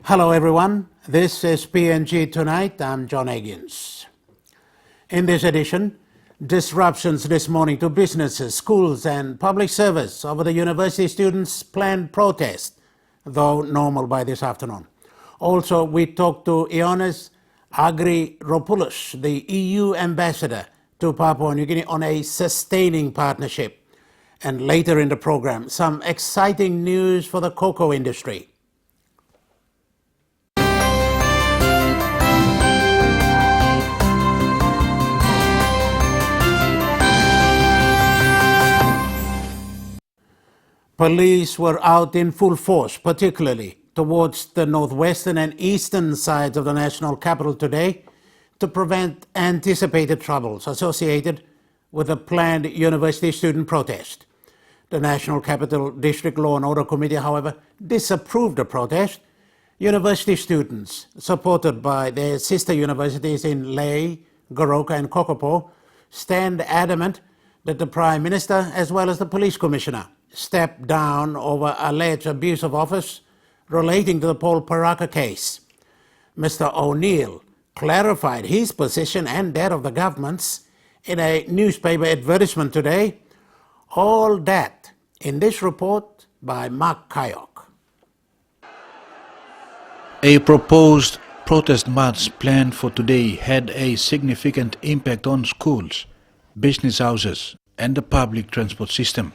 Hello everyone, this is PNG Tonight. I'm John Higgins. In this edition, disruptions this morning to businesses, schools and public service over the university students' planned protest, though normal by this afternoon. Also, we talked to Ioannis Agriropoulos, the EU ambassador to Papua New Guinea, on a sustaining partnership. And later in the program, some exciting news for the cocoa industry. Police were out in full force, particularly towards the northwestern and eastern sides of the national capital today, to prevent anticipated troubles associated with the planned university student protest. The National Capital District Law and Order Committee, however, disapproved the protest. University students, supported by their sister universities in Lae, Goroka and Kokopo, stand adamant that the Prime Minister, as well as the Police Commissioner, stepped down over alleged abuse of office relating to the Paul Paraka case. Mr. O'Neill clarified his position and that of the government's in a newspaper advertisement today. All that in this report by Mark Kayok. A proposed protest march planned for today had a significant impact on schools, business houses and the public transport system.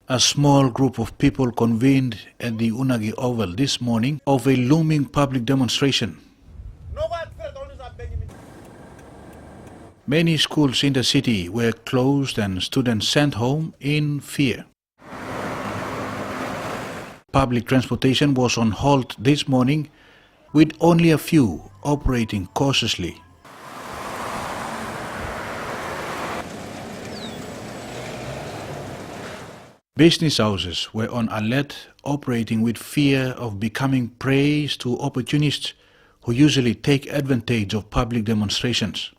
A small group of people convened at the Unagi Oval this morning of a looming public demonstration. Many schools in the city were closed and students sent home in fear. Public transportation was on halt this morning, with only a few operating cautiously. Business houses were on alert, operating with fear of becoming prey to opportunists who usually take advantage of public demonstrations.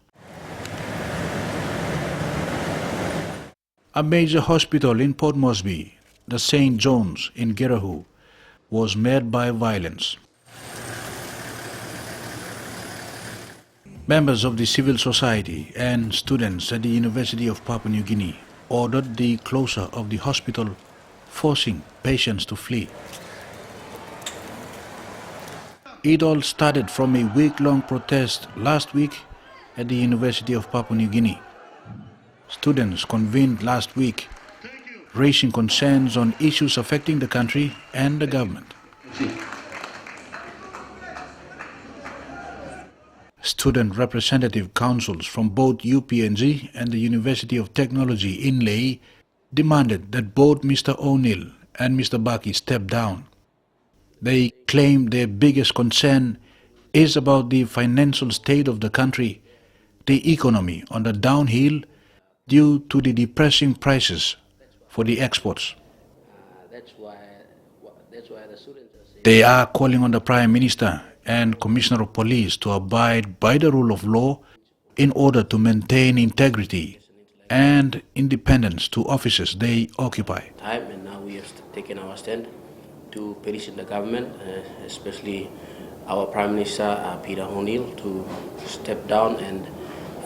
A major hospital in Port Moresby, the St. John's in Gerahu, was marred by violence. Members of the civil society and students at the University of Papua New Guinea ordered the closure of the hospital, forcing patients to flee. It all started from a week-long protest last week at the University of Papua New Guinea. Students convened last week, raising concerns on issues affecting the country and the government. Student representative councils from both UPNG and the University of Technology in Lae demanded that both Mr. O'Neill and Mr. Baki step down. They claimed their biggest concern is about the financial state of the country, the economy on the downhill due to the depressing prices for the exports. That's why the students are saying They are calling on the Prime Minister and Commissioner of Police to abide by the rule of law in order to maintain integrity and independence to offices they occupy. and now we have taken our stand to petition the government, especially our Prime Minister Peter O'Neill, to step down and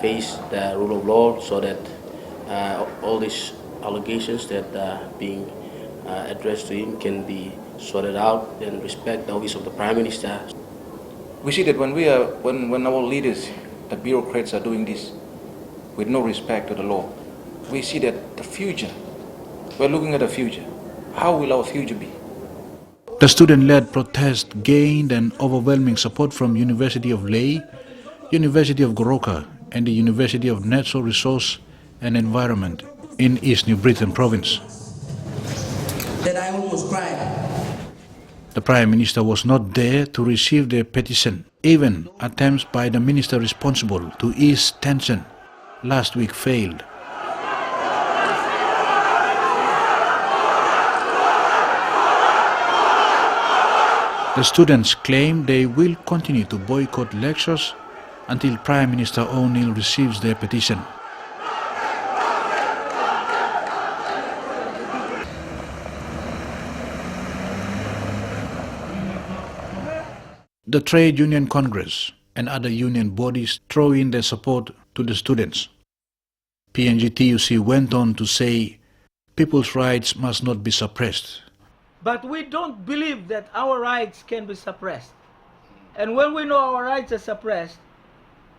face the rule of law so that all these allegations that are being addressed to him can be sorted out and respect the office of the Prime Minister. We see that when our leaders, the bureaucrats, are doing this with no respect to the law, we see that the future, we're looking at the future. How will our future be? The student-led protest gained an overwhelming support from University of Lae, University of Goroka and the University of Natural Resource and Environment in East New Britain province. That I almost cried. The Prime Minister was not there to receive their petition. Even attempts by the minister responsible to ease tension last week failed. The students claim they will continue to boycott lectures until Prime Minister O'Neill receives their petition. The Trade Union Congress and other union bodies throw in their support to the students. PNGTUC went on to say people's rights must not be suppressed. But we don't believe that our rights can be suppressed. And when we know our rights are suppressed,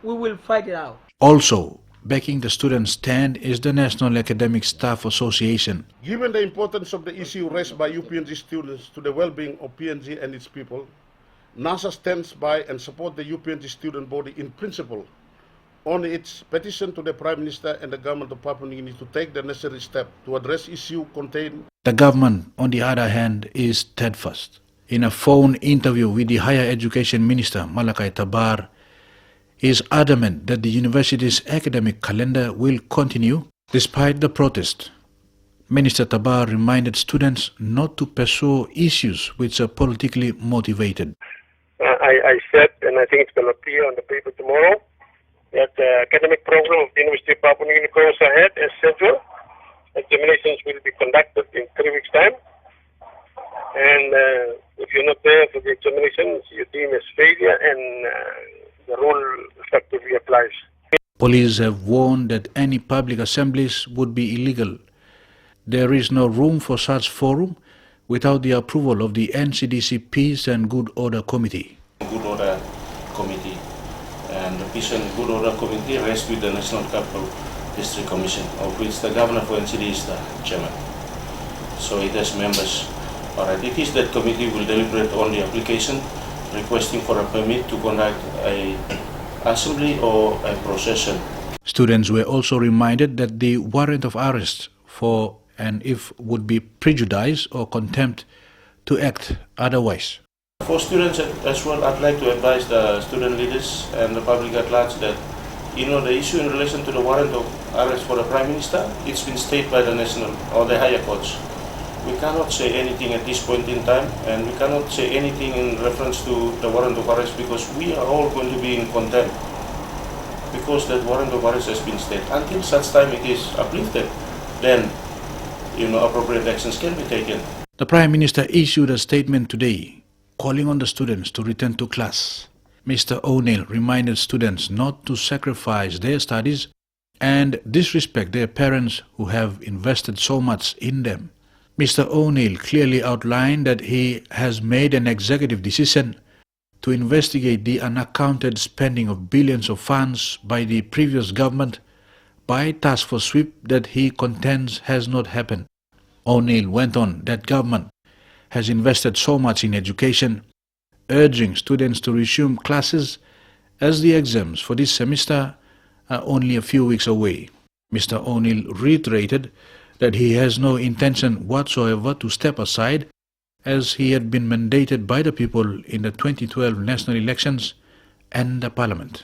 we will fight it out. Also, backing the students' stand is the National Academic Staff Association. Given the importance of the issue raised by UPNG students to the well-being of PNG and its people, NASA stands by and supports the UPNG student body in principle on its petition to the Prime Minister and the government of Papua New Guinea to take the necessary step to address issues contained. The government, on the other hand, is steadfast. In a phone interview with the Higher Education Minister, Malakai Tabar, is adamant that the university's academic calendar will continue despite the protest. Minister Tabar reminded students not to pursue issues which are politically motivated. I said, and I think it's going to appear on the paper tomorrow, that the academic program of the University of Papua New Guinea goes ahead as scheduled. Examinations will be conducted in 3 weeks' time. And if you're not there for the examinations, you're deemed as failure and the rule effectively applies. Police have warned that any public assemblies would be illegal. There is no room for such forum without the approval of the NCDC Peace and Good Order Committee. Good Order Committee, and the Peace and Good Order Committee rests with the National Capital District Commission, of which the Governor for NCD is the chairman. So it has members. Alright, it is that committee will deliberate on the application requesting for a permit to conduct an assembly or a procession. Students were also reminded that the warrant of arrest for and if would be prejudice or contempt to act otherwise. For students as well, I'd like to advise the student leaders and the public at large that, the issue in relation to the warrant of arrest for the Prime Minister, it's been stated by the national or the higher courts. We cannot say anything at this point in time, and we cannot say anything in reference to the warrant of arrest because we are all going to be in contempt because that warrant of arrest has been stated. Until such time it is uplifted, then appropriate actions can be taken. The Prime Minister issued a statement today calling on the students to return to class. Mr. O'Neill reminded students not to sacrifice their studies and disrespect their parents who have invested so much in them. Mr. O'Neill clearly outlined that he has made an executive decision to investigate the unaccounted spending of billions of funds by the previous government by task force sweep that he contends has not happened. O'Neill went on that government has invested so much in education, urging students to resume classes as the exams for this semester are only a few weeks away. Mr. O'Neill reiterated that he has no intention whatsoever to step aside as he had been mandated by the people in the 2012 national elections and the parliament.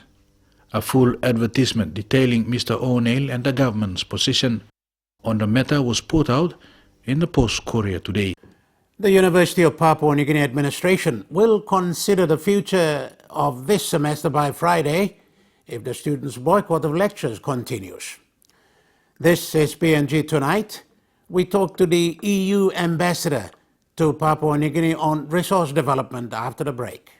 A full advertisement detailing Mr. O'Neill and the government's position on the matter was put out in the Post-Courier today. The University of Papua New Guinea administration will consider the future of this semester by Friday if the students' boycott of lectures continues. This is PNG Tonight. We talk to the EU ambassador to Papua New Guinea on resource development after the break.